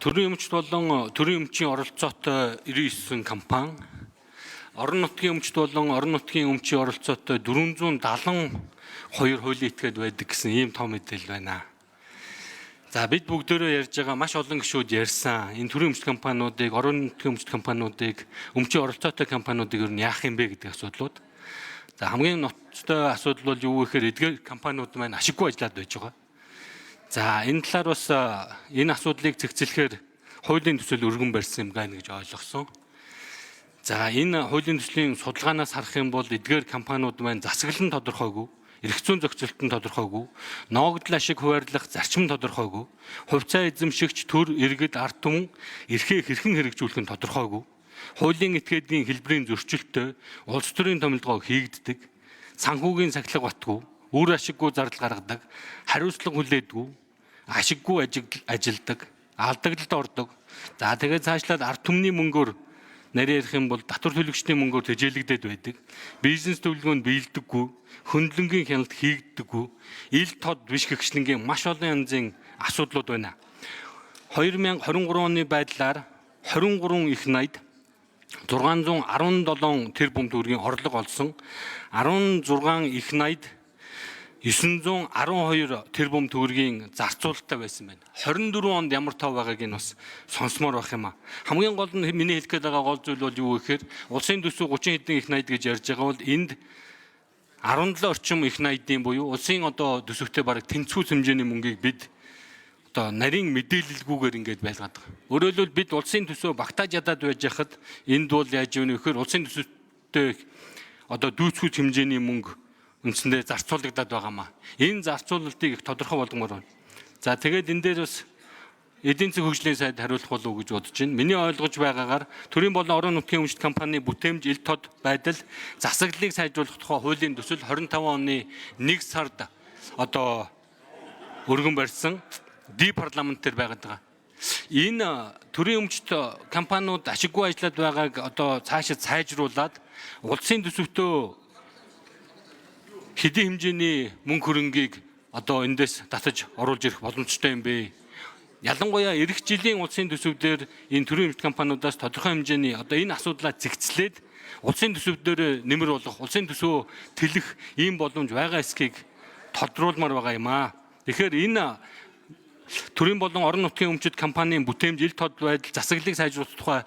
төрийн өмчт болон төрийн өмчийн оролцоотой 99 компани, орон нутгийн өмчт болон орон нутгийн өмчийн оролцоотой 472 хуулийн этгээд байдаг гэсэн ийм том мэдээлэл байна. За бид бүгдөө ярьж байгаа маш олон гишүүд ярьсан энэ төрийн өмчт компаниудыг, орон нутгийн өмчт компаниудыг, өмчийн оролцоотой компаниудыг ер нь яах юм бэ гэдэг асуудлууд. За хамгийн ноцтой асуудал бол юу гэхээр эдгээр компаниуд маань ашиггүй ажиллаад байж байгаа. За энэ талаар бас энэ асуудлыг цэгцлэхээр хуулийн төсөл өргөн барьсан юм байна гэж ойлгосон. За энэ хуулийн төслийн судалгаанаас харах юм бол эдгээр компаниуд маань засаглал нь тодорхойгүй, эрх зүйн зохицолт нь тодорхойгүй, ноогдол ашиг хуваарлах зарчим тодорхойгүй, хувьцаа эзэмшигч төр иргэд ард түмэн эрхээ хэрхэн хэрэгжүүлэх нь тодорхойгүй, хуулийн этгээдийн хэлбэрийн зөрчилтөй улс төрийн томилгоо хийгддэг, санхүүгийн сахилга батгүй, үр ашиггүй зардал гаргадаг, хариуцлага хүлээдгүй, ашиггүй ажилдаг, алдагдлалд ордог. За тэгээд цаашлаад ард түмний мөнгөөр нарийн ярих юм бол татвар төлөгчдийн мөнгөөр тэжээлэгдээд байдаг. Бизнес төлөвлөгөөнд биелдэггүй, хөндлөнгийн хяналт хийгддэггүй, ил тод биш гэгчлэнгийн маш олон янзын асуудлууд байна. 2023 оны байдлаар 23 их найд 617 тэрбум төгрөгийн орлого олсон, 16 их найд 912 тэрбум төгрөгийн зарцуулалттай байсан байна. 24 онд ямар тав байгааг нь бас сонсомоор байх юм аа. Хамгийн гол нь миний хэлэх гээд байгаа гол зүйл бол юу гэхээр улсын төсөв 30 хэдэн их найд гэж ярьж байгаа бол энд 17 орчим их найдын буюу улсын одоо төсөвтэй бараг тэнцвүүц хэмжээний мөнгийг бид одоо нарийн мэдээлэлгүйгээр ингэж байлгаад байгаа. Өөрөөр хэлбэл бид улсын төсөө багтааж ядаад байж хахад энд бол яаж вэ гэхээр улсын төсөвтэй одоо дүүцгүүц хэмжээний мөнгө үндсэндээ зарцуулагдаад байгаамаа. Энэ зарцуулалтыг их тодорхой болгомоор байна. За тэгээд энэ дээр бас эдийн засгийн хөгжлийн сайд хариулах болов уу гэж бодож байна. Миний ойлгож байгаагаар төрийн болон орон нутгийн өмчт компани бүтээмж ил тод байдал засаглалыг сайжруулах тухай хуулийн төсөл 25 оны 1 сард одоо өргөн барьсан парламент дээр байгаад байгаа. Энэ төрийн өмчт компаниуд ашиггүй ажиллаад байгааг одоо цаашид сайжруулад улсын төсөвтөө хэдийн хэмжээний мөнгө хөрөнгийг одоо эндээс татаж оруулж ирэх боломжтой юм бэ? Ялангуяа эх жилийн улсын төсөвдөр энэ төрийн өмчт компаниудаас тодорхой хэмжээний одоо энэ асуудлаа зэгцлээд улсын төсөвдөр нэмэр болох, улсын төсөө тэлэх ийм боломж байгаа эсхийг тодруулмаар байгаа юм аа. Тэгэхээр энэ төрийн болон орон нутгийн өмчт компанийн бүтээмж ил тод байдал засаглалыг сайжруулах тухай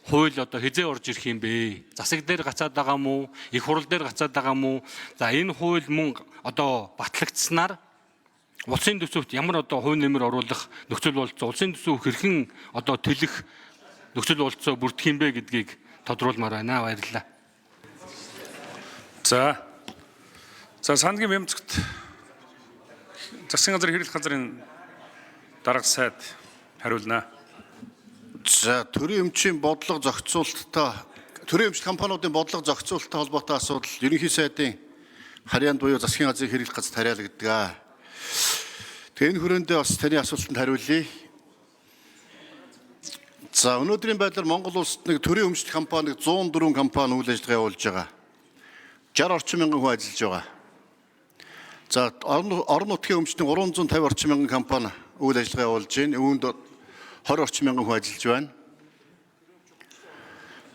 хууль одоо хизээ орж ирэх юм бэ? Засаг дээр гацаад байгаа мó, их хурал дээр гацаад байгаа мó? За энэ хууль мөн одоо батлагдсанаар улсын төсөвт ямар одоо хувь нэмэр оруулах нөхцөл болцоо, улсын төсөв хэрхэн одоо төлөх нөхцөл болцоо бүрдэх юм бэ гэдгийг тодруулмаар байна. Баярлалаа. За сангийн бямцагт засгийн газрын хэрэглэх газрын дарга сайд хариулна. За төрийн өмчийн бодлого зохицуулалттай төрийн өмчт компаниудын бодлого зохицуулалттай холбоотой асуудал ерөнхий сайдын харьяанд буюу засгийн газрын хэрэглэх газарт хариалагддаг. Тэгээ энэ хүрээндээ бас таны асуултанд хариулъя. За өнөөдрийн байдлаар Монгол улсад нэг төрийн өмчт компаниг 104 компани үйл ажиллагаа явуулж байгаа. 60 орчим мянган хүн ажиллаж байгаа. За орон нутгийн өмчтийн 350 орчим мянган компани үйл ажиллагаа явуулж байна. Үүнд 20 орчим мянган хүн ажиллаж байна.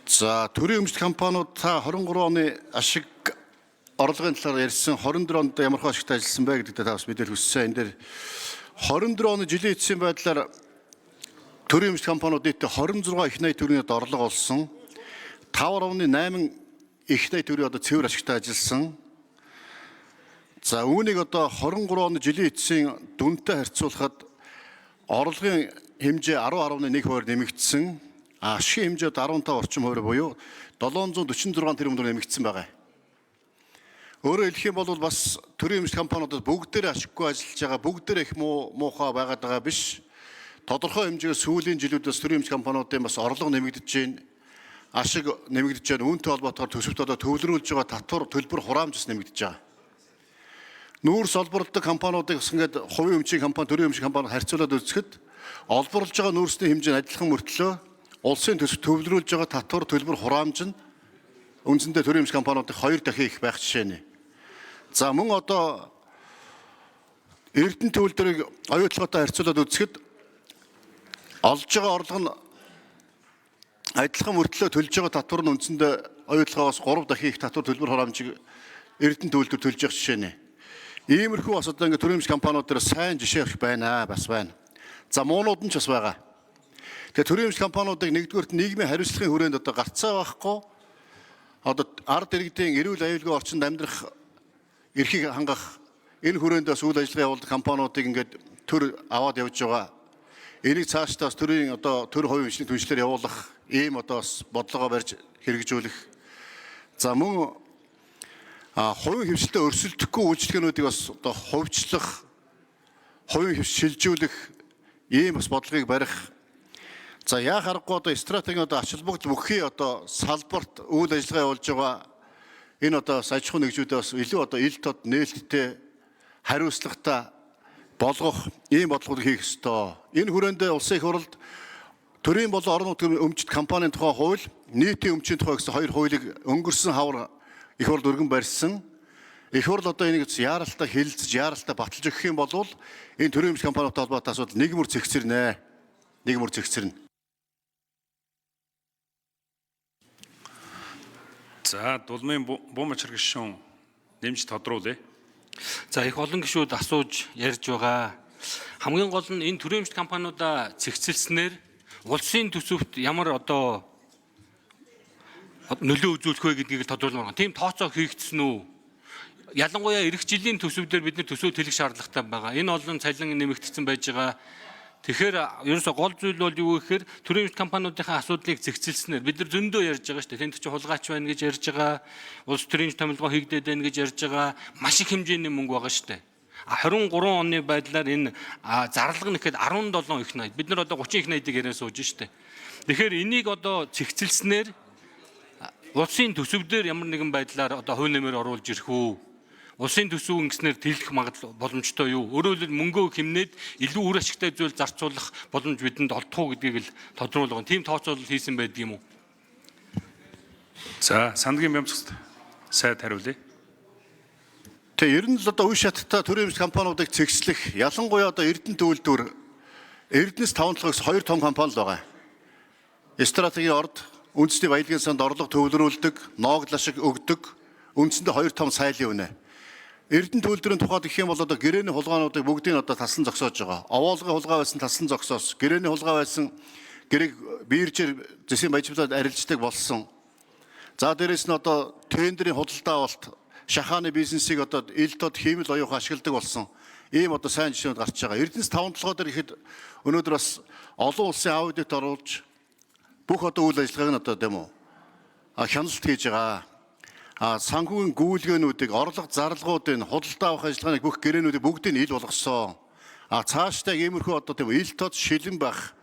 За төрийн өмчт компаниуд та 23 оны ашиг орлогын талаар ярьсан 24 онд ямар хөө ашигтай ажилласан бэ гэдэгт та бас мэдээлэл хүссэн. Энэ дээр 24 оны жилийн эцсийн байдлаар төрийн өмчт компаниуд нийтдээ 26 их найд төгрөгийн орлого олсон. 5.8 их найд төгрөгийн одоо цэвэр ашигтай ажилласан. За үүнийг одоо 23 оны жилийн эцсийн дүнтэй харьцуулахад орлогын хэмжээ 10.1% нэмэгдсэн. Ашигын хэмжээд 15 орчим хувиар буюу 746 тэрбум төгрөг нэмэгдсэн байгаа. Өөрөөр хэлэх юм бол бас төрийн өмчт компаниудад бүгдээрээ ашиггүй ажиллаж байгаа, бүгдээрээ их муухай байгаад байгаа биш. Тодорхой хэмжээгээр сүүлийн жилүүдээс төрийн өмчт компаниудын бас орлого нэмэгдэж байна. Ашиг нэмэгдэж байна. Үүнтэй холбоотойгоор төсөвт одоо төвлөрүүлж байгаа татвар төлбөр хураамж бас нэмэгдэж байгаа. Нүүрс олборлдог компаниудыг бас ингээд хувийн өмчийн компани, төрийн өмчийн компани харьцуулаад үзэхэд олборлж байгаа нүүрсний хэмжээ нь адилхан мөртлөө улсын төсөв төвлөрүүлж байгаа татвар төлбөр хураамж нь үндсэндээ төрийн өмчийн компаниудын 2 дахин их байх жишээ нь. За мөн одоо Эрдэнэ төвлөрийг оюутлоготой харьцуулаад үзэхэд олж байгаа орлого нь адилхан мөртлөө төлж байгаа татвар нь үндсэндээ оюутлагаас 3 дахин их татвар төлбөр хураамжийг Эрдэнэ төлөвлөлтөөр төлж явах жишээ нэ. Иймэрхүү бас одоо ингээд төрийн компаниуд дээр сайн жишээ их байна бас байна. За муунууд нь ч бас байгаа. Тэгээ төрийн компаниудыг нэгдүгээрт нийгмийн хариуцлагын хүрээнд одоо гарцаа байхгүй одоо ард иргэдийн эрүүл аюулгүй орчинд амьдрах эрхийг хангах энэ хүрээндээ үйл ажиллагаа явуулдаг компаниудыг ингээд төр аваад явж байгаа. Энийг цаашдаа бас төрийн одоо төр хувийн хэмжээний түншлэр явуулах ийм одоо бас бодлогоо барьж хэрэгжүүлэх. За мөн хувийн хэмжээлтэд өрсөлдөхгүй үйлчлэгээнүүдийг бас одоо хувьчлах, хувийн хэмжээ шилжүүлэх ийм бас бодлогыг барих. За яа харахгүй одоо стратегийн одоо ач холбогдол бүхий одоо салбарт үйл ажиллагаа явуулж байгаа энэ одоо аж ахуйн нэгжүүдээ бас илүү одоо ил тод нээлттэй хариуцлагатай болгох ийм бодлогыг хийх ёстой. Энэ хүрээндээ улсын их хурлд төрийн болон орон нутгийн өмчит компанийн тухай хууль, нийтийн өмчийн тухай гэсэн хоёр хуулийг өнгөрсөн хавар их хурл өргөн барьсан. Их хурл одоо энийг яаралтай хэлэлцэж, яаралтай баталж өгөх юм бол энэ төрийн өмч компаниудтай холбоотой асуудал нэг мөр зэгцэрнэ. Нэг мөр зэгцэрнэ. За дулмын бум ачир гишүүн нэмж тодруулъя. За их олон гишүүд асууж ярьж байгаа. Хамгийн гол нь энэ төрийн өмчт компаниудаа зэгцэлснээр улсын төсөвт ямар одоо нөлөө үзүүлэх вэ гэдгийг тодруулмаар. Тийм тооцоо хийгдсэн үү? Ялангуяа эх жилийн төсөвдөр бид нэр төсөө тэлэх шаардлагатай байгаа. Энэ олон цалин нэмэгдсэн байж байгаа. Тэгэхээр ерөөсө гол зүйл бол юу гэхээр төрийн өмчт компаниудын асуудлыг зэгцэлснээр бид нар зөндөө ярьж байгаа шүү дээ. Тэнд чи хулгайч байна гэж ярьж байгаа. Улс төрийн томилгоо хийгдээд байна гэж ярьж байгаа. Маш их хэмжээний мөнгө байгаа шүү дээ. 23 оны байдлаар энэ зарлага нь ихэд 17 их найд. Бид нар одоо 30 их найдыг яриа сууж шүү дээ. Тэгэхээр энийг одоо зэгцэлснээр улсын төсөв дээр ямар нэгэн байдлаар одоо хувь нэмээр оруулж ирэх үү? Улсын төсөв ингэснээр тэлэх боломжтой юу? Өөрөөр хэлбэл мөнгөө хэмнээд илүү үр ашигтай зүйл зарцуулах боломж бидэнд олдох уу гэдгийг л тодруулах. Тийм тооцоолол хийсэн байдаг юм уу? За сандгийн бямцгт сайд хариулъя. Тэгээ ер нь л одоо үе шаттай төрийн өмч компаниудыг цэгцлэх, ялангуяа одоо Эрдэнэ төлөвлөлтөөр Эрдэнэс 5-7-ос 2 том компани л байгаа. Стратегийн орд үндэсний баялагын санд орлого төвлөрүүлдэг, ноогдлашиг өгдөг, үндсэндээ 2 том сайлын үнэ. Эрдэнэ төлөвлөрийн тухайд гэх юм бол одоо гэрээний хулгайнуудыг бүгдийг одоо талсан зогсоож байгаа. Овоолгын хулгай байсан талсан зогсоос, гэрээний хулгай байсан гэрээг биержээр зэсийн баяжуулаад арилждаг болсон. За дээрэс нь одоо тендерийн худалдаа авалт, шахааны бизнесийг одоо ил тод хиймэл оюухан ашигладаг болсон. Ийм одоо сайн жишээнүүд гарч байгаа. Эрдэнэс 5-7 дээр ихэд өнөөдөр бас олон улсын аудит оруулж бүх одоо үйл ажиллагааг нь одоо тийм үү хяналт хийж байгаа. Санхүүгийн гүйлгээнүүдийг, орлого зарлагуудыг, худалдаа авах ажиллагааны бүх гэрээнүүдийг бүгдийг ил болгосон. Цаашдаа иймэрхүү одоо тийм ил тод шилэн байх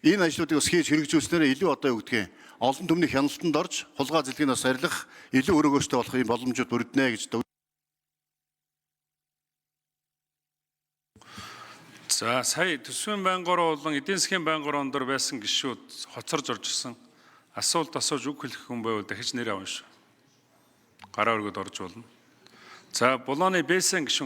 энэ ажлуудыг бас хийж хэрэгжүүлснээр илүү одоо юу гэдгийг олон түмний хяналтанд орж хулгай зэлгийг бас арилгах илүү өрөөгөөстэй болох юм боломжууд бүрднэ гэж. За сая төсвийн байнгороо болон эдийн засгийн байнгороонд байсан гишүүд хоцорж орж ирсэн асуулт асууж үг хэлэх хүн байвал дахиж нэр авна шүү. Гараа өргөд орж болно. За Булааны Бэсэн гишүүн